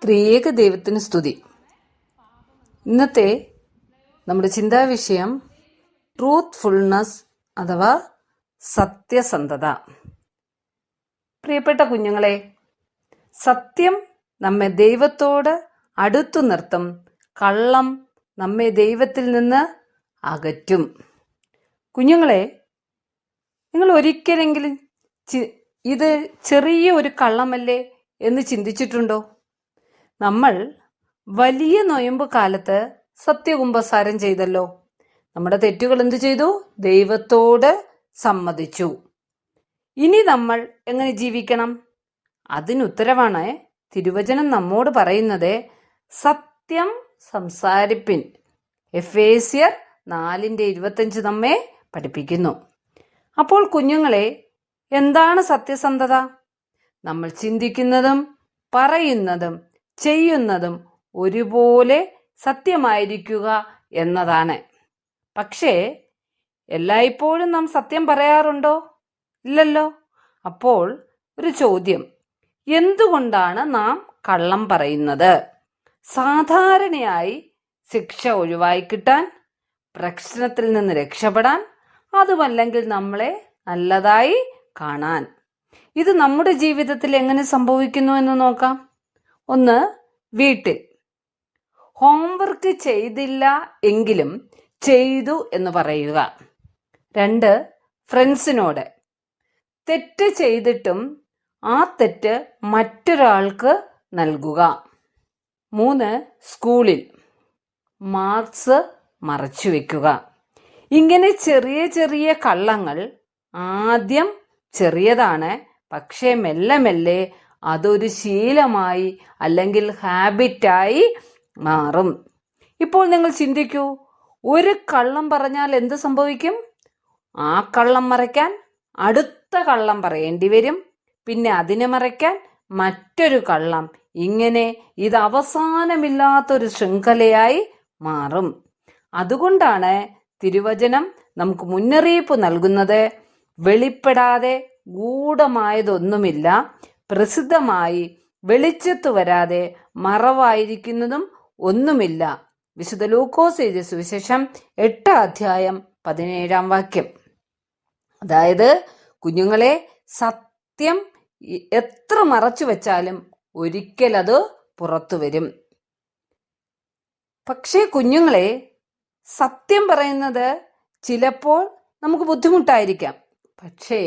ത്രിയേക ദൈവത്തിന് സ്തുതി. ഇന്നത്തെ നമ്മുടെ ചിന്താവിഷയം ട്രൂത്ത്ഫുൾനെസ് അഥവാ സത്യസന്ധത. പ്രിയപ്പെട്ട കുഞ്ഞുങ്ങളെ, സത്യം നമ്മെ ദൈവത്തോട് അടുത്തു നിർത്തും, കള്ളം നമ്മെ ദൈവത്തിൽ നിന്ന് അകറ്റും. കുഞ്ഞുങ്ങളെ, നിങ്ങൾ ഒരിക്കലെങ്കിലും ഇത് ചെറിയ ഒരു കള്ളമല്ലേ എന്ന് ചിന്തിച്ചിട്ടുണ്ടോ? നമ്മൾ വലിയ നൊയമ്പ് കാലത്ത് സത്യകുമ്പസാരം ചെയ്തല്ലോ. നമ്മുടെ തെറ്റുകൾ എന്തു ചെയ്തു? ദൈവത്തോട് സമ്മതിച്ചു. ഇനി നമ്മൾ എങ്ങനെ ജീവിക്കണം? അതിനുത്തരവാണ് തിരുവചനം നമ്മോട് പറയുന്നത്. സത്യം സംസാരിപ്പിൻ. എഫേസ്യർ 4:25 നമ്മെ പഠിപ്പിക്കുന്നു. അപ്പോൾ കുഞ്ഞുങ്ങളെ, എന്താണ് സത്യസന്ധത? നമ്മൾ ചിന്തിക്കുന്നതും പറയുന്നതും ചെയ്യുന്നതും ഒരുപോലെ സത്യമായിരിക്കുക എന്നതാണ്. പക്ഷേ എല്ലായ്പ്പോഴും നാം സത്യം പറയാറുണ്ടോ? ഇല്ലല്ലോ. അപ്പോൾ ഒരു ചോദ്യം, എന്തുകൊണ്ടാണ് നാം കള്ളം പറയുന്നത്? സാധാരണയായി ശിക്ഷ ഒഴിവായി കിട്ടാൻ, പ്രശ്നത്തിൽ നിന്ന് രക്ഷപ്പെടാൻ, അതുമല്ലെങ്കിൽ നമ്മളെ നല്ലതായി കാണാൻ. ഇത് നമ്മുടെ ജീവിതത്തിൽ എങ്ങനെ സംഭവിക്കുന്നു എന്ന് നോക്കാം. ഒന്ന്, വീട്ടിൽ ഹോംവർക്ക് ചെയ്തില്ല എങ്കിലും ചെയ്തു എന്ന് പറയുക. 2, ഫ്രണ്ട്സിനോട് തെറ്റ് ചെയ്തിട്ടും ആ തെറ്റ് മറ്റൊരാൾക്ക് നൽകുക. 3, സ്കൂളിൽ മാർക്സ് മറച്ചു വെക്കുക. ഇങ്ങനെ ചെറിയ ചെറിയ കള്ളങ്ങൾ ആദ്യം ചെറിയതാണ്, പക്ഷേ മെല്ലെ മെല്ലെ അതൊരു ശീലമായി അല്ലെങ്കിൽ ഹാബിറ്റായി മാറും. ഇപ്പോൾ നിങ്ങൾ ചിന്തിക്കൂ, ഒരു കള്ളം പറഞ്ഞാൽ എന്ത് സംഭവിക്കും? ആ കള്ളം മറയ്ക്കാൻ അടുത്ത കള്ളം പറയേണ്ടി വരും, പിന്നെ അതിനെ മറയ്ക്കാൻ മറ്റൊരു കള്ളം. ഇങ്ങനെ ഇത് അവസാനമില്ലാത്തൊരു ശൃംഖലയായി മാറും. അതുകൊണ്ടാണ് തിരുവചനം നമുക്ക് മുന്നറിയിപ്പ് നൽകുന്നത്. വെളിപ്പെടാതെ ഗൂഢമായതൊന്നുമില്ല, പ്രസിദ്ധമായി വെളിച്ചത്തു വരാതെ മറവായിരിക്കുന്നതും ഒന്നുമില്ല. വിശുദ്ധ ലൂക്കോസ് എഴുതിയ സുവിശേഷം 8:17. അതായത് കുഞ്ഞുങ്ങളെ, സത്യം എത്ര മറച്ചു വെച്ചാലും ഒരിക്കൽ അത് പുറത്തു വരും. പക്ഷേ കുഞ്ഞുങ്ങളെ, സത്യം പറയുന്നത് ചിലപ്പോൾ നമുക്ക് ബുദ്ധിമുട്ടായിരിക്കാം, പക്ഷേ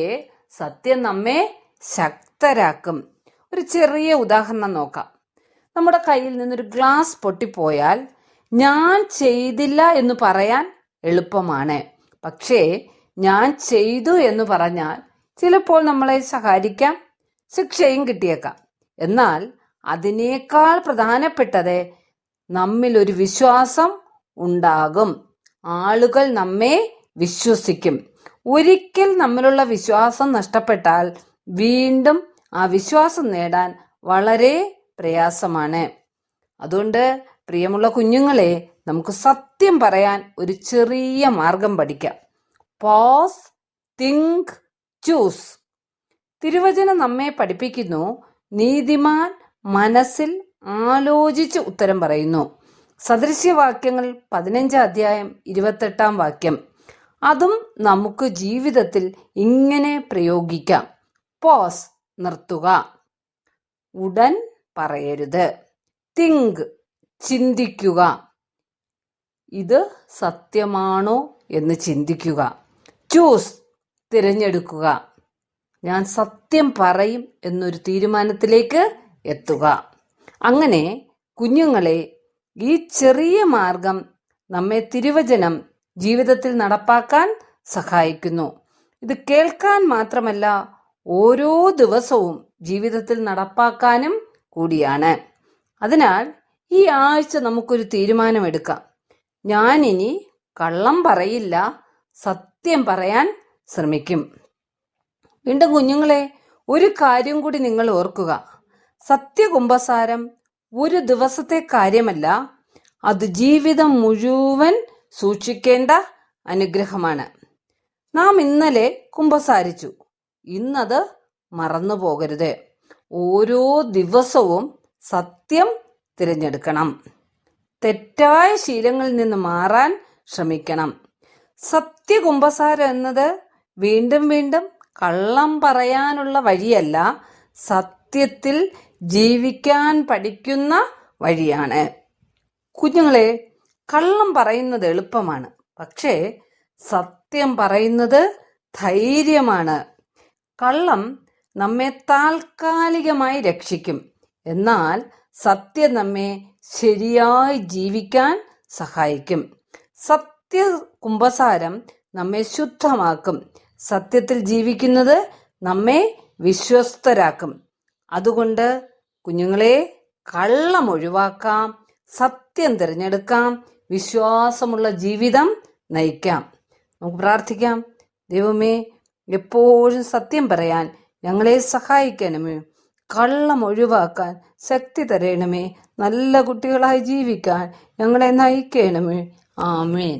സത്യം നമ്മെ ശക്തരാക്കും. ഒരു ചെറിയ ഉദാഹരണം നോക്കാം. നമ്മുടെ കയ്യിൽ നിന്നൊരു ഗ്ലാസ് പൊട്ടിപ്പോയാൽ ഞാൻ ചെയ്തില്ല എന്ന് പറയാൻ എളുപ്പമാണ്. പക്ഷേ ഞാൻ ചെയ്തു എന്ന് പറഞ്ഞാൽ ചിലപ്പോൾ നമ്മളെ സഹായിക്കാം, ശിക്ഷയും കിട്ടിയേക്കാം. എന്നാൽ അതിനേക്കാൾ പ്രധാനപ്പെട്ടത് നമ്മിൽ ഒരു വിശ്വാസം ഉണ്ടാകും. ആളുകൾ നമ്മെ വിശ്വസിക്കും. ഒരിക്കൽ നമ്മിലുള്ള വിശ്വാസം നഷ്ടപ്പെട്ടാൽ വീണ്ടും ആ വിശ്വാസം നേടാൻ വളരെ പ്രയാസമാണ്. അതുകൊണ്ട് പ്രിയമുള്ള കുഞ്ഞുങ്ങളെ, നമുക്ക് സത്യം പറയാൻ ഒരു ചെറിയ മാർഗം പഠിക്കാം. Pause, think, choose. തിരുവചനം നമ്മെ പഠിപ്പിക്കുന്നു, നീതിമാൻ മനസ്സിൽ ആലോചിച്ച് ഉത്തരം പറയുന്നു. സദൃശ്യവാക്യങ്ങൾ 15:28. അതും നമുക്ക് ജീവിതത്തിൽ ഇങ്ങനെ പ്രയോഗിക്കാം. പോസ്, നിർത്തുക, ഉടൻ പറയരുത്. തിങ്ക്, ചിന്തിക്കുക, ഇത് സത്യമാണോ എന്ന് ചിന്തിക്കുക. ചൂസ്, തിരഞ്ഞെടുക്കുക, ഞാൻ സത്യം പറയും എന്നൊരു തീരുമാനത്തിലേക്ക് എത്തുക. അങ്ങനെ കുഞ്ഞുങ്ങളെ, ഈ ചെറിയ മാർഗം നമ്മെ തിരുവചനം ജീവിതത്തിൽ നടപ്പാക്കാൻ സഹായിക്കുന്നു. ഇത് കേൾക്കാൻ മാത്രമല്ല, ഓരോ ദിവസവും ജീവിതത്തിൽ നടപ്പാക്കാനും കൂടിയാണ്. അതിനാൽ ഈ ആഴ്ച നമുക്കൊരു തീരുമാനമെടുക്കാം. ഞാനിനി കള്ളം പറയില്ല, സത്യം പറയാൻ ശ്രമിക്കും. വീണ്ടും കുഞ്ഞുങ്ങളെ, ഒരു കാര്യം കൂടി നിങ്ങൾ ഓർക്കുക. സത്യകുമ്പസാരം ഒരു ദിവസത്തെ കാര്യമല്ല, അത് ജീവിതം മുഴുവൻ സൂക്ഷിക്കേണ്ട അനുഗ്രഹമാണ്. നാം ഇന്നലെ കുമ്പസാരിച്ചു, ഇന്നത് മറന്നു പോകരുത്. ഓരോ ദിവസവും സത്യം തിരഞ്ഞെടുക്കണം. തെറ്റായ ശീലങ്ങളിൽ നിന്ന് മാറാൻ ശ്രമിക്കണം. സത്യകുമ്പസാരം എന്നത് വീണ്ടും വീണ്ടും കള്ളം പറയാനുള്ള വഴിയല്ല, സത്യത്തിൽ ജീവിക്കാൻ പഠിക്കുന്ന വഴിയാണ്. കുഞ്ഞുങ്ങളെ, കള്ളം പറയുന്നത് എളുപ്പമാണ്, പക്ഷേ സത്യം പറയുന്നത് ധൈര്യമാണ്. കള്ളം നമ്മെ താൽക്കാലികമായി രക്ഷിക്കും, എന്നാൽ സത്യം നമ്മെ ശരിയായി ജീവിക്കാൻ സഹായിക്കും. സത്യകുമ്പസാരം നമ്മെ ശുദ്ധമാക്കും. സത്യത്തിൽ ജീവിക്കുന്നത് നമ്മെ വിശ്വസ്തരാക്കും. അതുകൊണ്ട് കുഞ്ഞുങ്ങളെ, കള്ളം ഒഴിവാക്കാം, സത്യം തിരഞ്ഞെടുക്കാം, വിശ്വാസമുള്ള ജീവിതം നയിക്കാം. നമുക്ക് പ്രാർത്ഥിക്കാം. ദൈവമേ, എപ്പോഴും സത്യം പറയാൻ ഞങ്ങളെ സഹായിക്കണമേ. കള്ളം ഒഴിവാക്കാൻ ശക്തി തരണമേ. നല്ല കുട്ടികളായി ജീവിക്കാൻ ഞങ്ങളെ നയിക്കണമേ. ആമേൻ.